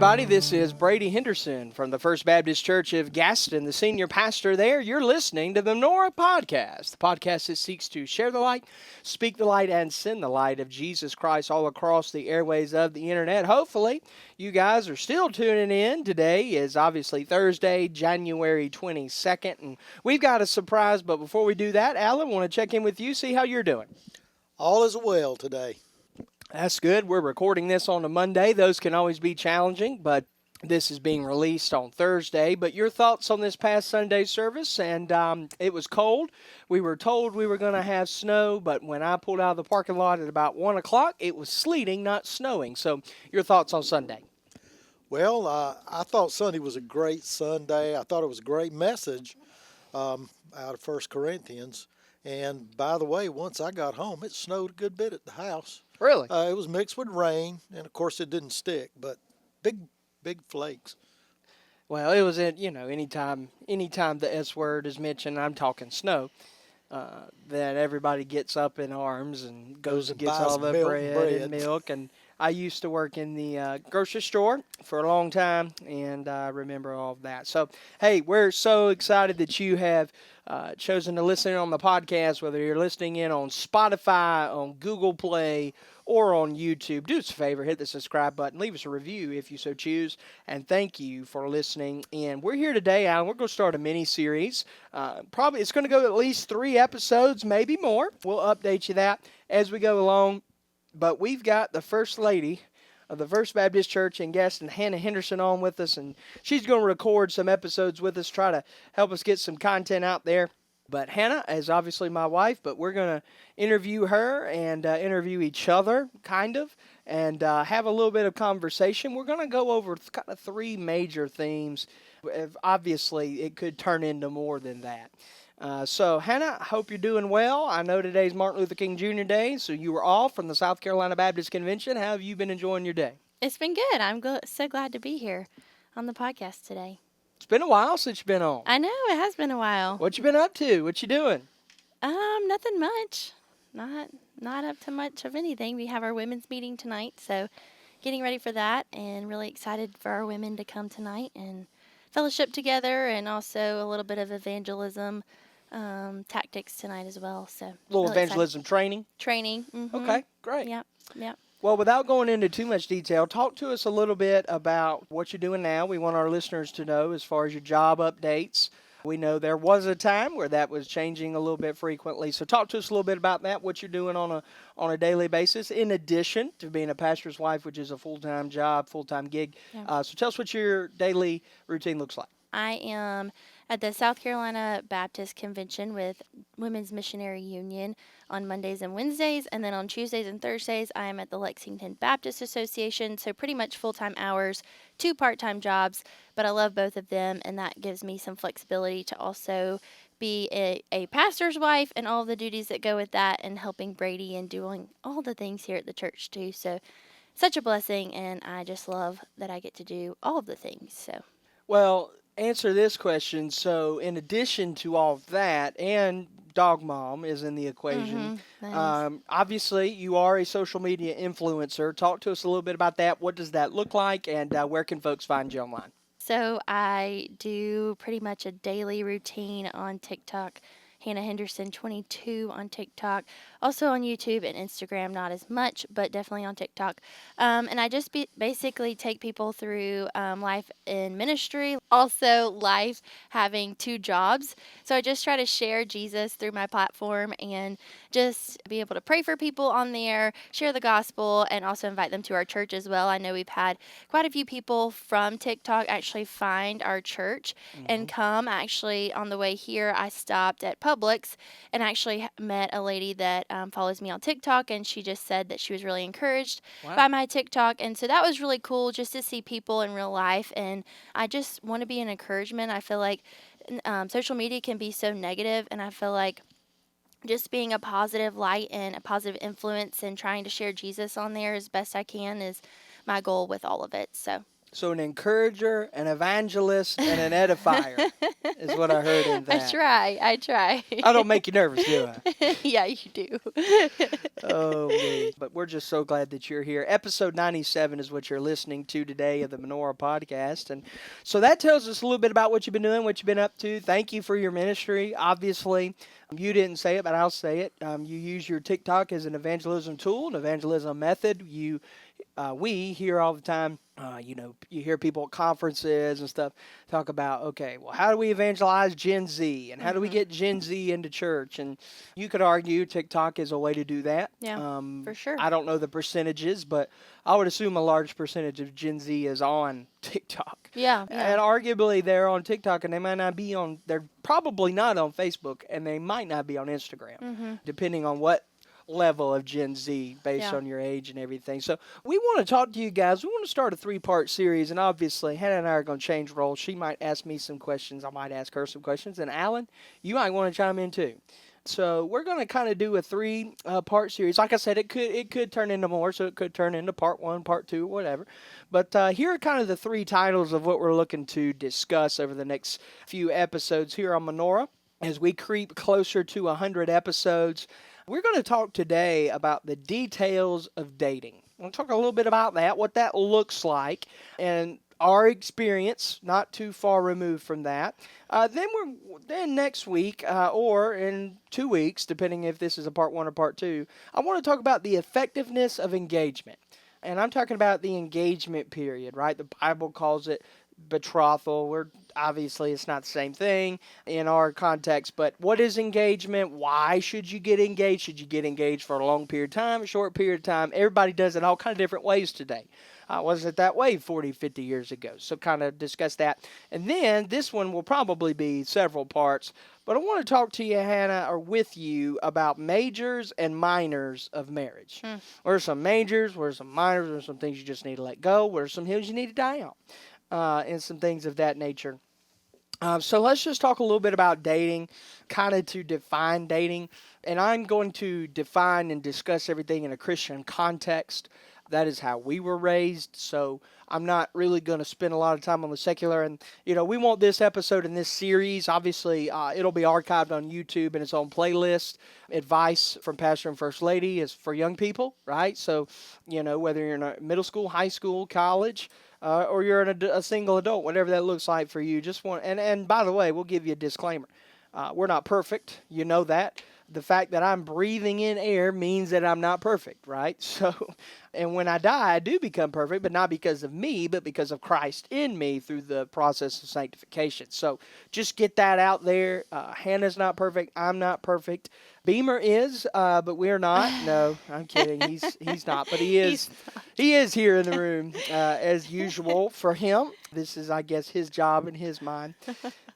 everybody. This is Brady Henderson from the First Baptist Church of Gaston, the senior pastor there. You're listening to the Menorah Podcast, the podcast that seeks to share the light, speak the light, and send the light of Jesus Christ all across the airways of the internet. Hopefully, you guys are still tuning in. Today is obviously Thursday, January 22nd, and we've got a surprise. But before we do that, Alan, I want to check in with you, see how you're doing. All is well today. That's good. We're recording this on a Monday. Those can always be challenging, but this is being released on Thursday. But your thoughts on this past Sunday service? And it was cold. We were told we were going to have snow, but when I pulled out of the parking lot at about 1 o'clock, it was sleeting, not snowing. So your thoughts on Sunday? Well, I thought Sunday was a great Sunday. I thought it was a great message out of 1 Corinthians. And by the way, once I got home, it snowed a good bit at the house. Really? It was mixed with rain, and of course it didn't stick, but big flakes. Well, it was anytime the S word is mentioned, I'm talking snow, that everybody gets up in arms and goes and gets all the bread and milk. And I used to work in the grocery store for a long time, and I remember all of that. So, hey, we're so excited that you have chosen to listen on the podcast, whether you're listening in on Spotify, on Google Play, or on YouTube. Do us a favor, hit the subscribe button, leave us a review if you so choose, and thank you for listening. And we're here today, Alan. We're going to start a mini-series. Probably it's going to go at least 3 episodes, maybe more. We'll update you that as we go along. But we've got the First Lady of the First Baptist Church in Gaston, Hannah Henderson, on with us, and she's going to record some episodes with us, try to help us get some content out there. But Hannah is obviously my wife, but we're going to interview her and interview each other, kind of, and have a little bit of conversation. We're going to go over kind of 3 major themes. Obviously, it could turn into more than that. So, Hannah, I hope you're doing well. I know today's Martin Luther King Jr. Day, so you were off from the South Carolina Baptist Convention. How have you been enjoying your day? It's been good. I'm so glad to be here on the podcast today. It's been a while since you've been on. I know, it has been a while. What you been up to? What you doing? Nothing much. Not up to much of anything. We have our women's meeting tonight, so getting ready for that, and really excited for our women to come tonight and fellowship together, and also a little bit of evangelism tactics tonight as well. So a little really evangelism excited. training? Mm-hmm. Okay, great. Yep. Well, without going into too much detail, talk to us a little bit about what you're doing now. We want our listeners to know as far as your job updates. We know there was a time where that was changing a little bit frequently. So talk to us a little bit about that, what you're doing on a daily basis, in addition to being a pastor's wife, which is a full-time job, full-time gig. Yeah. So tell us what your daily routine looks like. I am at the South Carolina Baptist Convention with Women's Missionary Union on Mondays and Wednesdays, and then on Tuesdays and Thursdays, I am at the Lexington Baptist Association, so pretty much full-time hours, 2 part-time jobs, but I love both of them, and that gives me some flexibility to also be a pastor's wife and all the duties that go with that, and helping Brady and doing all the things here at the church, too. So such a blessing, and I just love that I get to do all of the things. So, well, answer this question. So in addition to all of that, and dog mom is in the equation, nice. Obviously you are a social media influencer. Talk to us a little bit about that. What does that look like, and where can folks find you online? So I do pretty much a daily routine on TikTok, Hannah Henderson 22 on TikTok, also on YouTube and Instagram, not as much, but definitely on TikTok. And I just basically take people through life in ministry, also life having 2 jobs. So I just try to share Jesus through my platform and just be able to pray for people on there, share the gospel, and also invite them to our church as well. I know we've had quite a few people from TikTok actually find our church and come. Actually, on the way here, I stopped at Publix and actually met a lady that follows me on TikTok, and she just said that she was really encouraged by my TikTok, and so that was really cool just to see people in real life, and I just want to be an encouragement. I feel like social media can be so negative, and I feel like just being a positive light and a positive influence and trying to share Jesus on there as best I can is my goal with all of it. So So an encourager, an evangelist, and an edifier is what I heard in that. I try. I don't make you nervous, do I? Yeah, you do. Oh, me. But we're just so glad that you're here. Episode 97 is what you're listening to today of the Menorah Podcast. And so that tells us a little bit about what you've been doing, what you've been up to. Thank you for your ministry. Obviously, you didn't say it, but I'll say it. You use your TikTok as an evangelism tool, an evangelism method. We hear all the time, you hear people at conferences and stuff talk about, okay, well, how do we evangelize Gen Z? And how do we get Gen Z into church? And you could argue TikTok is a way to do that. Yeah, for sure. I don't know the percentages, but I would assume a large percentage of Gen Z is on TikTok. Yeah. And arguably they're on TikTok and they might not be on, they're probably not on Facebook and they might not be on Instagram, depending on what level of Gen Z based on your age and everything. So we want to talk to you guys. We want to start a 3-part series, and obviously Hannah and I are going to change roles. She might ask me some questions. I might ask her some questions. And Alan, you might want to chime in too. So we're going to kind of do a 3-part series. Like I said, it could turn into more, so it could turn into part 1, part 2, whatever. But here are kind of the 3 titles of what we're looking to discuss over the next few episodes here on Menorah as we creep closer to 100 episodes. We're going to talk today about the details of dating. We'll talk a little bit about that, what that looks like, and our experience, not too far removed from that. Then next week, or in 2 weeks, depending if this is a part 1 or part 2, I want to talk about the effectiveness of engagement. And I'm talking about the engagement period, right? The Bible calls it betrothal. Obviously it's not the same thing in our context, but what is engagement? Why should you get engaged? Should you get engaged for a long period of time, a short period of time? Everybody does it all kind of different ways today. Wasn't that way 40, 50 years ago? So kind of discuss that. And then this one will probably be several parts, but I want to talk to you, Hannah, or with you about majors and minors of marriage. What are some majors? What are some minors? What are some things you just need to let go? What are some hills you need to die on? And some things of that nature. So let's just talk a little bit about dating, kind of to define dating. And I'm going to define and discuss everything in a Christian context. That is how we were raised. So I'm not really going to spend a lot of time on the secular. And, we want this episode in this series. Obviously, it'll be archived on YouTube in its own playlist. Advice from Pastor and First Lady is for young people, right? So, whether you're in a middle school, high school, college, or you're a single adult, whatever that looks like for you. And by the way, we'll give you a disclaimer. We're not perfect. You know that. The fact that I'm breathing in air means that I'm not perfect, right? So, and when I die, I do become perfect, but not because of me, but because of Christ in me through the process of sanctification. So just get that out there. Hannah's not perfect. I'm not perfect. Beamer is, but we're not. No, I'm kidding. He's not, but he is. He is here in the room as usual for him. This is, I guess, his job in his mind.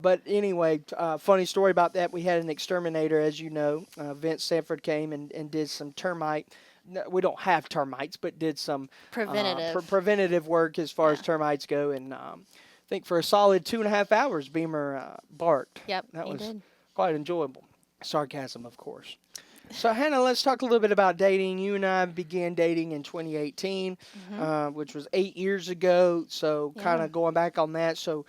But anyway, funny story about that. We had an exterminator, as you know. Vince Sanford came and did some termite. No, we don't have termites, but did some preventative work as far as termites go. And I think for a solid 2.5 hours, Beamer barked. Yep, that was did. Quite enjoyable. Sarcasm, of course. So, Hannah, let's talk a little bit about dating. You and I began dating in 2018, which was 8 years ago. So, kind of going back on that. So,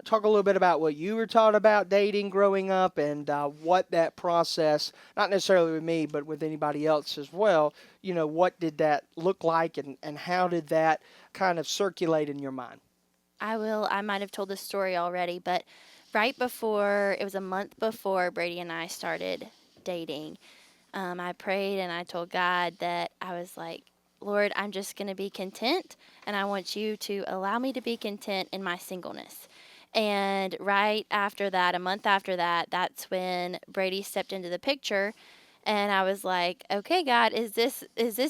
talk a little bit about what you were taught about dating growing up and what that process, not necessarily with me, but with anybody else as well, what did that look like and how did that kind of circulate in your mind? I might have told this story already, but right before, it was a month before Brady and I started dating, I prayed and I told God that I was like, Lord, I'm just going to be content, and I want you to allow me to be content in my singleness. And right after that, a month after that, that's when Brady stepped into the picture. And I was like, okay, God, is this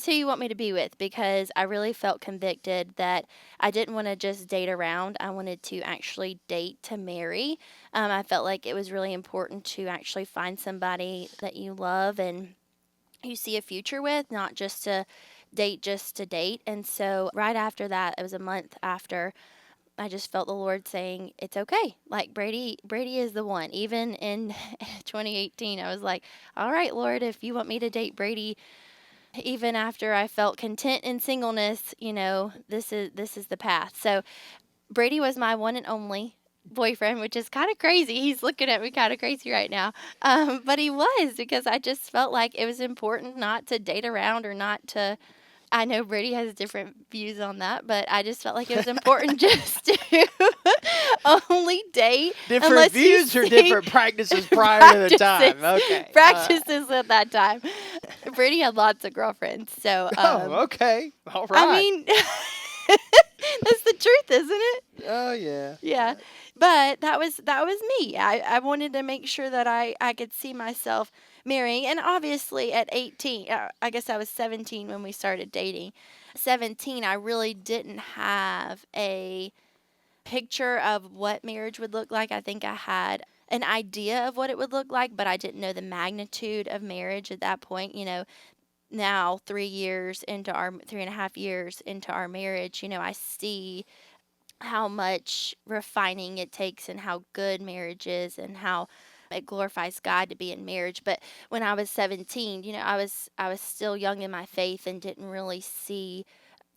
who you want me to be with? Because I really felt convicted that I didn't want to just date around. I wanted to actually date to marry. I felt like it was really important to actually find somebody that you love and you see a future with, not just to date. And so right after that, it was a month after, I just felt the Lord saying, it's okay. Like Brady is the one. Even in 2018, I was like, all right, Lord, if you want me to date Brady, even after I felt content in singleness, this is the path. So Brady was my one and only boyfriend, which is kind of crazy. He's looking at me kind of crazy right now. But he was, because I just felt like it was important not to date around, or not to. I know Brady has different views on that, but I just felt like it was important just to only date Different unless you views or see different practices prior to the time. Okay. practices at that time. Brady had lots of girlfriends, so Okay. All right. I mean, that's the truth, isn't it? Oh, yeah. Yeah, but that was me. I wanted to make sure that I could see myself marrying, and obviously at 18, I guess I was 17 when we started dating. 17, I really didn't have a picture of what marriage would look like. I think I had an idea of what it would look like, but I didn't know the magnitude of marriage at that point. Now 3.5 years into our marriage, I see how much refining it takes, and how good marriage is, and how it glorifies God to be in marriage. But when I was 17, I was still young in my faith, and didn't really see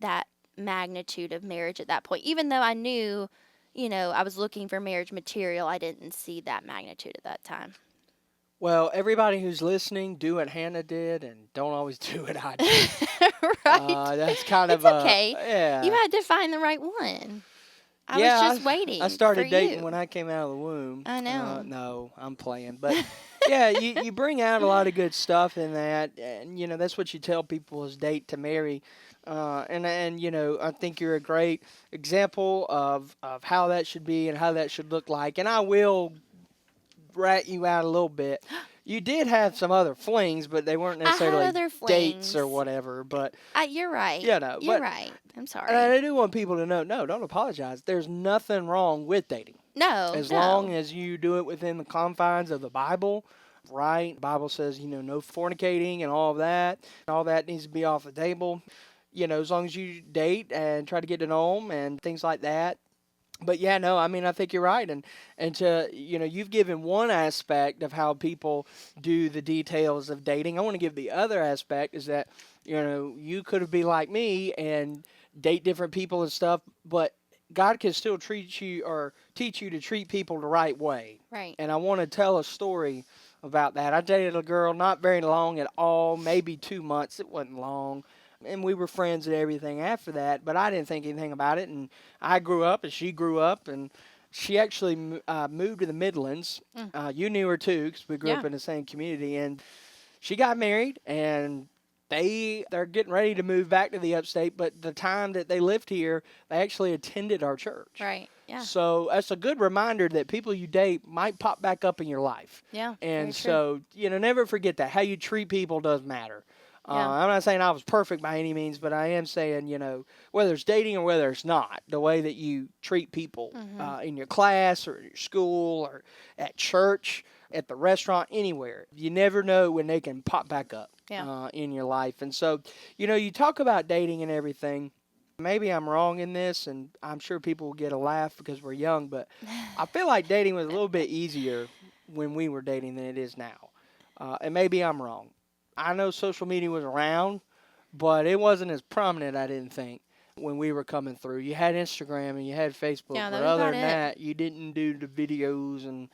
that magnitude of marriage at that point. Even though I knew, I was looking for marriage material, I didn't see that magnitude at that time. Well, everybody who's listening, do what Hannah did, and don't always do what I did. Right. That's kind It's of okay. yeah. You had to find the right one. I Yeah, was just waiting. I started for dating you. when I came out of the womb. I know. No, I'm playing. But yeah, you bring out a lot of good stuff in that. And, that's what you tell people is date to marry. And I think you're a great example of how that should be and how that should look like. And I will rat you out a little bit. You did have some other flings, but they weren't I had necessarily other dates or flings. whatever. But You're right. You're right. I'm sorry. and I do want people to know, no, don't apologize. There's nothing wrong with dating. No. As no. long as you do it within the confines of the Bible, right? The Bible says, no fornicating and all of that. All that needs to be off the table. As long as you date and try to get to know them and things like that. But yeah, no, I mean, I think you're right. And you've given one aspect of how people do the details of dating. I want to give the other aspect is that, you could be like me and date different people and stuff, but God can still treat you or teach you to treat people the right way. Right. And I want to tell a story about that. I dated a girl not very long at all, maybe 2 months. It wasn't long. And we were friends and everything after that, but I didn't think anything about it. And I grew up and she grew up, and she actually moved to the Midlands. You knew her too, because we grew up in the same community. And she got married, and they're getting ready to move back to the upstate, but the time that they lived here, they actually attended our church. Right. Yeah. So that's a good reminder that people you date might pop back up in your life. Yeah. And so, never forget that. How you treat people does matter. I'm not saying I was perfect by any means, but I am saying, whether it's dating or whether it's not, the way that you treat people in your class or in your school or at church, at the restaurant, anywhere. You never know when they can pop back up in your life. And so, you talk about dating and everything. Maybe I'm wrong in this, and I'm sure people will get a laugh because we're young, but I feel like dating was a little bit easier when we were dating than it is now. And maybe I'm wrong. I know social media was around, but it wasn't as prominent, I didn't think, when we were coming through. You had Instagram and you had Facebook, Yeah, but that was other about than it. that, you didn't do the videos, and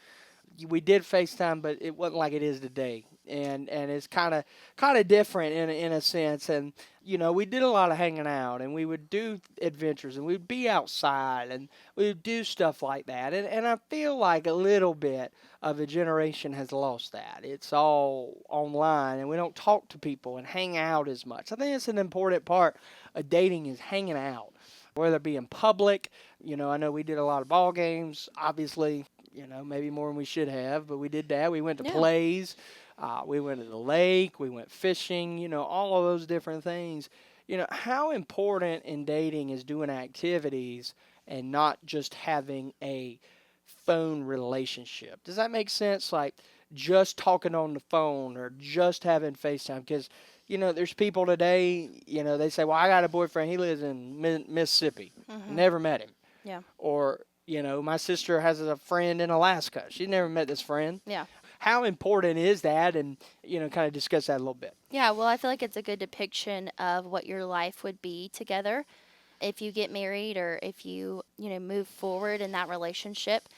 we did FaceTime, but it wasn't like it is today. And it's kind of different in a sense. And we did a lot of hanging out, and we would do adventures, and we'd be outside, and we would do stuff like that. And I feel like a little bit of a generation has lost that. It's all online, and we don't talk to people and hang out as much. I think it's an important part of dating is hanging out, whether it be in public. I know we did a lot of ball games, obviously. Maybe more than we should have, but we did that. We went to plays. We went to the lake. We went fishing. All of those different things. How important in dating is doing activities and not just having a phone relationship. Does that make sense? Like just talking on the phone or just having FaceTime? Because, there's people today, they say, well, I got a boyfriend. He lives in Mississippi. Never met him. Yeah. Or, my sister has a friend in Alaska. She never met this friend. Yeah. how important is that? And, kind of discuss that a little bit. Yeah, well, I feel like it's a good depiction of what your life would be together if you get married or if you, move forward in that relationship.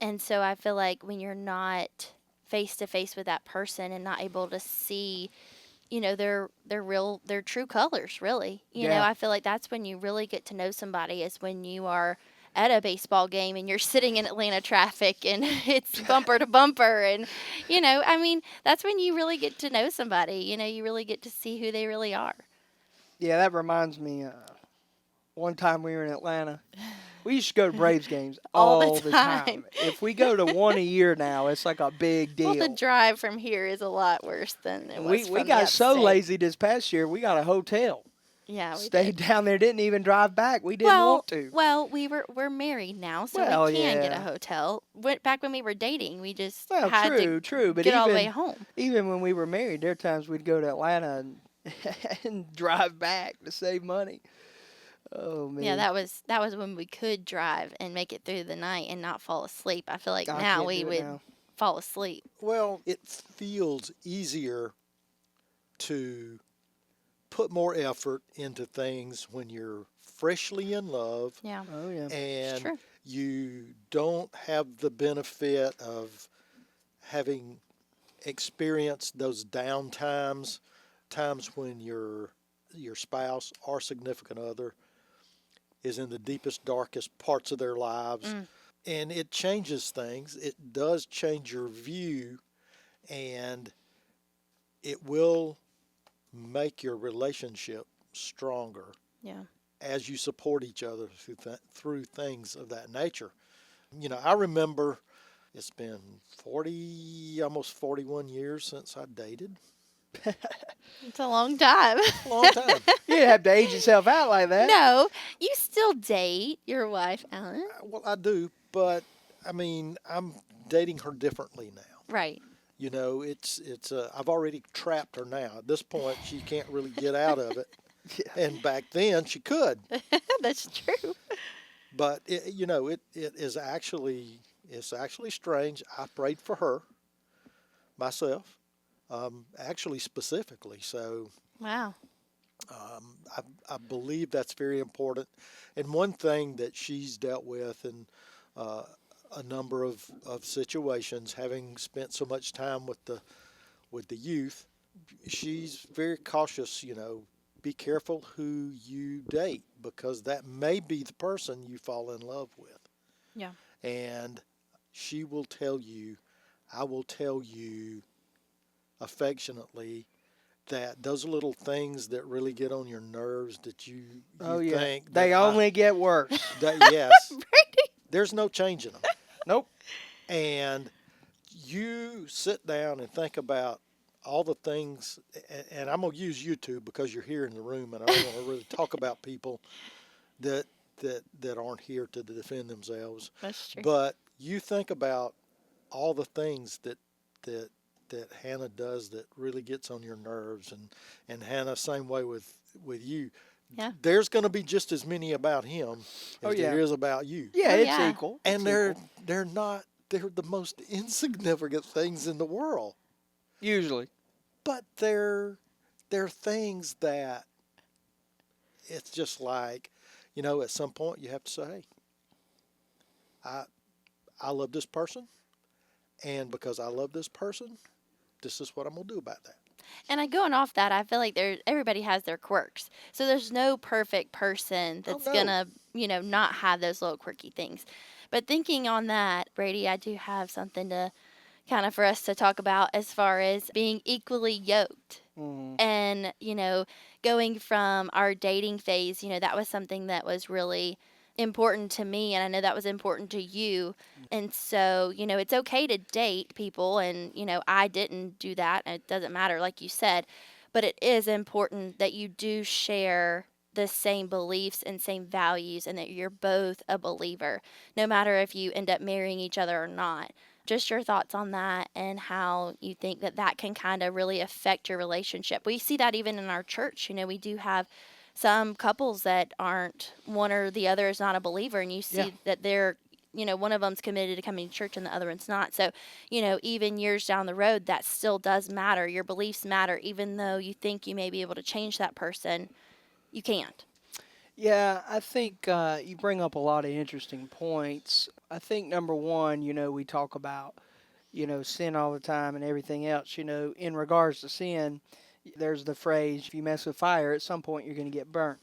And so I feel like when you're not face to face with that person and not able to see, their true colors, really. Yeah. I feel like that's when you really get to know somebody, is when you are at a baseball game and you're sitting in Atlanta traffic and it's bumper to bumper, and that's when you really get to know somebody. You really get to see who they really are. Yeah, that reminds me, one time we were in Atlanta. We used to go to Braves games all the time. If we go to one a year now, it's like a big deal. Well, the drive from here is a lot worse than it was We from got the so upstate. lazy this past year, we got a hotel. Yeah, we Stayed did. down there, didn't even drive back. We didn't want to. Well, we're married now, so Well, we can get a yeah. hotel. Back when we were dating, we just Well, had true, but get all the way home. even when we were married, there are times we'd go to Atlanta and, and drive back to save money. Oh man. Yeah, that was when we could drive and make it through the night and not fall asleep. I feel like I now can't we do it would now. fall asleep. Well, it feels easier to put more effort into things when you're freshly in love Yeah, Oh yeah. it's and true. you don't have the benefit of having experienced those down times, times when your spouse or significant other is in the deepest, darkest parts of their lives. Mm. And it changes things. It does change your view, and it will make your relationship stronger Yeah. as you support each other through things of that nature. I remember it's been 40, almost 41 years since I dated. It's a long time. Long time. You didn't have to age yourself out like that. No, you still date your wife, Alan. Well, I do, but I mean, I'm dating her differently now. Right. I've already trapped her now. At this point, she can't really get out of it. Yeah. And back then, she could. That's true. But it's actually strange. I prayed for her myself, actually specifically. So Wow. I believe that's very important. And one thing that she's dealt with in a number of situations, having spent so much time with the youth, she's very cautious. Be careful who you date, because that may be the person you fall in love with. Yeah. And she will tell you, I will tell you affectionately, that those little things that really get on your nerves that you Oh yeah. think They only get worse. yes, Brady. there's no changing them. Nope. And you sit down and think about all the things, and I'm going to use you two because you're here in the room, and I don't want to really talk about people that aren't here to defend themselves. That's true. But you think about all the things that Hannah does that really gets on your nerves, and Hannah, same way with you. Yeah. There's going to be just as many about him as there is about you. Yeah, Oh, it's yeah. equal. And It's equal. they're the most insignificant things in the world. Usually. But they're things that it's just like, at some point you have to say, hey, I love this person, and because I love this person, this is what I'm going to do about that. And going off that, I feel like everybody has their quirks. So there's no perfect person that's no. gonna, not have those little quirky things. But thinking on that, Brady, I do have something to kind of for us to talk about as far as being equally yoked. Mhm. And, going from our dating phase, that was something that was really important to me, and I know that was important to you. And so, it's okay to date people, and, I didn't do that, and it doesn't matter, like you said, but it is important that you do share the same beliefs and same values, and that you're both a believer, no matter if you end up marrying each other or not. Just your thoughts on that and how you think that can kind of really affect your relationship. We see that even in our church. We do have some couples that aren't, one or the other is not a believer, and you see Yeah. that they're one of them's committed to coming to church and the other one's not. So, even years down the road, that still does matter. Your beliefs matter, even though you think you may be able to change that person, you can't. Yeah, I think you bring up a lot of interesting points. I think number one, we talk about, sin all the time and everything else. In regards to sin, there's the phrase, if you mess with fire, at some point you're going to get burnt.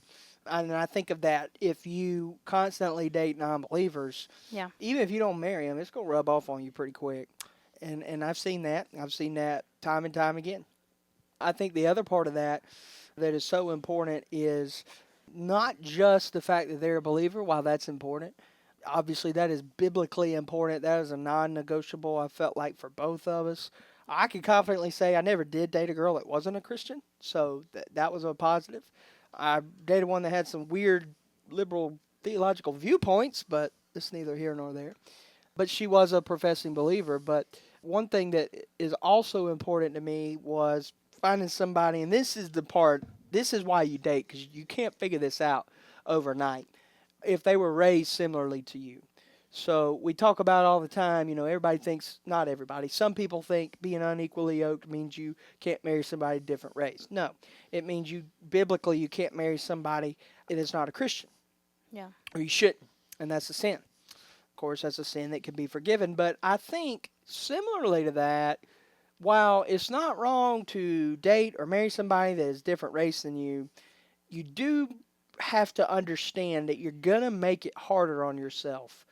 And I think of that, if you constantly date non-believers, Yeah. even if you don't marry them, it's going to rub off on you pretty quick. And I've seen that. I've seen that time and time again. I think the other part of that is so important is not just the fact that they're a believer, while that's important. Obviously, that is biblically important. That is a non-negotiable, I felt like, for both of us. I can confidently say I never did date a girl that wasn't a Christian, so that was a positive. I dated one that had some weird liberal theological viewpoints, but it's neither here nor there. But she was a professing believer. But one thing that is also important to me was finding somebody, and this is the part, this is why you date, because you can't figure this out overnight, if they were raised similarly to you. So we talk about all the time, everybody thinks, not everybody, some people think being unequally yoked means you can't marry somebody different race. No, it means biblically, you can't marry somebody that is not a Christian. Yeah. Or you shouldn't, and that's a sin. Of course, that's a sin that can be forgiven, but I think similarly to that, while it's not wrong to date or marry somebody that is different race than you, you do have to understand that you're going to make it harder on yourself.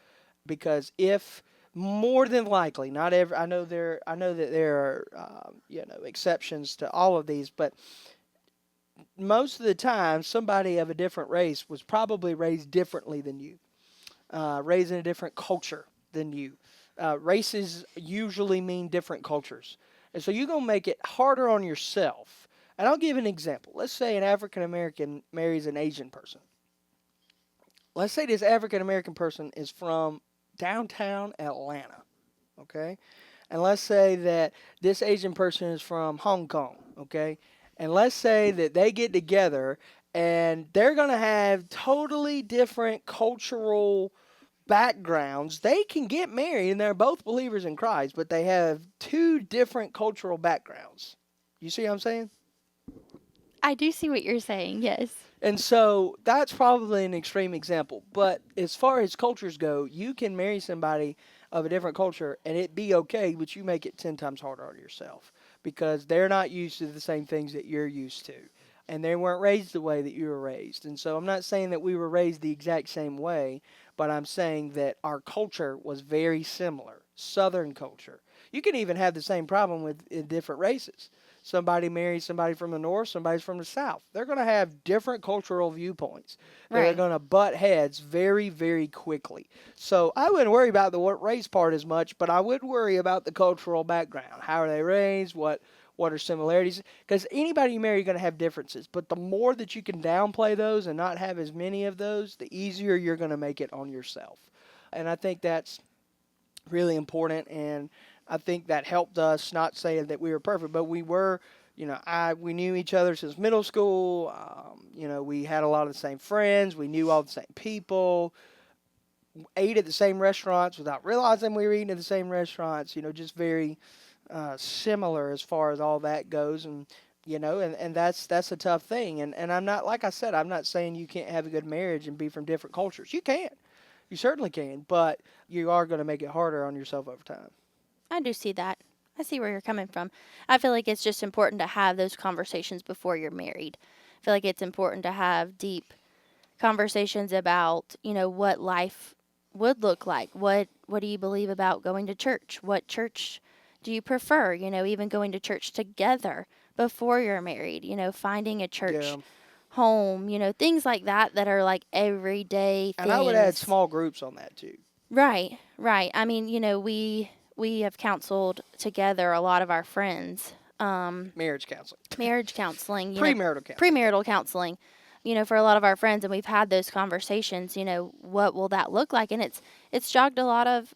Because if more than likely, not every, I know that there are exceptions to all of these, but most of the time, somebody of a different race was probably raised differently than you, raised in a different culture than you. Races usually mean different cultures, and so you're gonna make it harder on yourself. And I'll give an example. Let's say an African American marries an Asian person. Let's say this African American person is from downtown Atlanta, okay? And let's say that this Asian person is from Hong Kong, okay? And let's say that they get together and they're going to have totally different cultural backgrounds. They can get married and they're both believers in Christ, but they have two different cultural backgrounds. You see what I'm saying? I do see what you're saying, yes. And so that's probably an extreme example. But as far as cultures go, you can marry somebody of a different culture and it be okay, but you make it 10 times harder on yourself because they're not used to the same things that you're used to. And they weren't raised the way that you were raised. And so I'm not saying that we were raised the exact same way, but I'm saying that our culture was very similar. Southern culture. You can even have the same problem in different races. Somebody marries somebody from the north, somebody's from the south. They're going to have different cultural viewpoints. They're going to butt heads very, very quickly. So I wouldn't worry about the race part as much, but I would worry about the cultural background. How are they raised? What are similarities? Because anybody you marry is going to have differences. But the more that you can downplay those and not have as many of those, the easier you're going to make it on yourself. And I think that's really important, and I think that helped us, not saying that we were perfect, but we were, we knew each other since middle school. We had a lot of the same friends. We knew all the same people, ate at the same restaurants without realizing we were eating at the same restaurants, just very similar as far as all that goes. And, and that's a tough thing. And I'm not, like I said, I'm not saying you can't have a good marriage and be from different cultures. You can. You certainly can, but you are going to make it harder on yourself over time. I do see that. I see where you're coming from. I feel like it's just important to have those conversations before you're married. I feel like it's important to have deep conversations about, what life would look like. What do you believe about going to church? What church do you prefer? Even going to church together before you're married, finding a church home, things like that are like everyday things. And I would add small groups on that too. Right. I mean, we have counseled together a lot of our friends. Marriage counseling. Premarital counseling. For a lot of our friends, and we've had those conversations. What will that look like? And it's jogged a lot of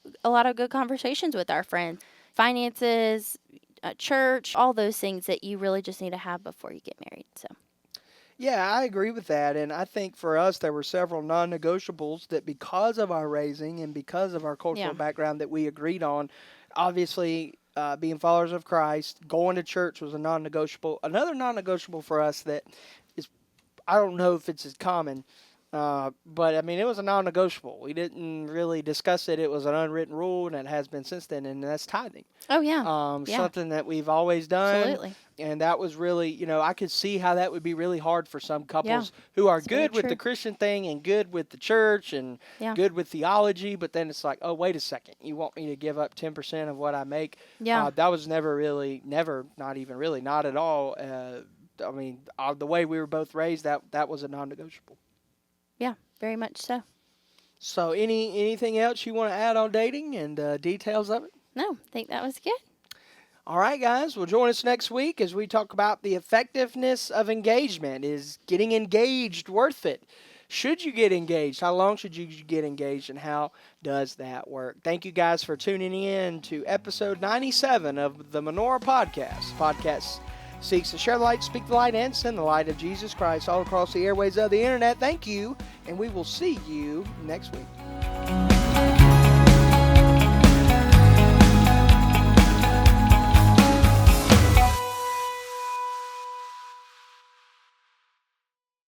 good conversations with our friends. Finances, church, all those things that you really just need to have before you get married. So. Yeah, I agree with that. And I think for us, there were several non negotiables that, because of our raising and because of our cultural Yeah. background, that we agreed on. Obviously, being followers of Christ, going to church was a non negotiable. Another non negotiable for us that is, I don't know if it's as common, but I mean, it was a non negotiable. We didn't really discuss it. It was an unwritten rule, and it has been since then, and that's tithing. Oh yeah. Yeah. Something that we've always done. Absolutely. And that was really, I could see how that would be really hard for some couples Yeah, who are it's very good with the true. Christian thing and good with the church and Yeah. good with theology, but then it's like, oh, wait a second, you want me to give up 10% of what I make? Yeah. That was never, not at all. I mean, the way we were both raised, that was a non-negotiable. Yeah. Very much so. So, anything else you want to add on dating and details of it? No, I think that was good. All right, guys. Well, join us next week as we talk about the effectiveness of engagement. Is getting engaged worth it? Should you get engaged? How long should you get engaged, and how does that work? Thank you guys for tuning in to episode 97 of the Menorah Podcast. Podcast seeks to share the light, speak the light, and send the light of Jesus Christ all across the airways of the internet. Thank you, and we will see you next week.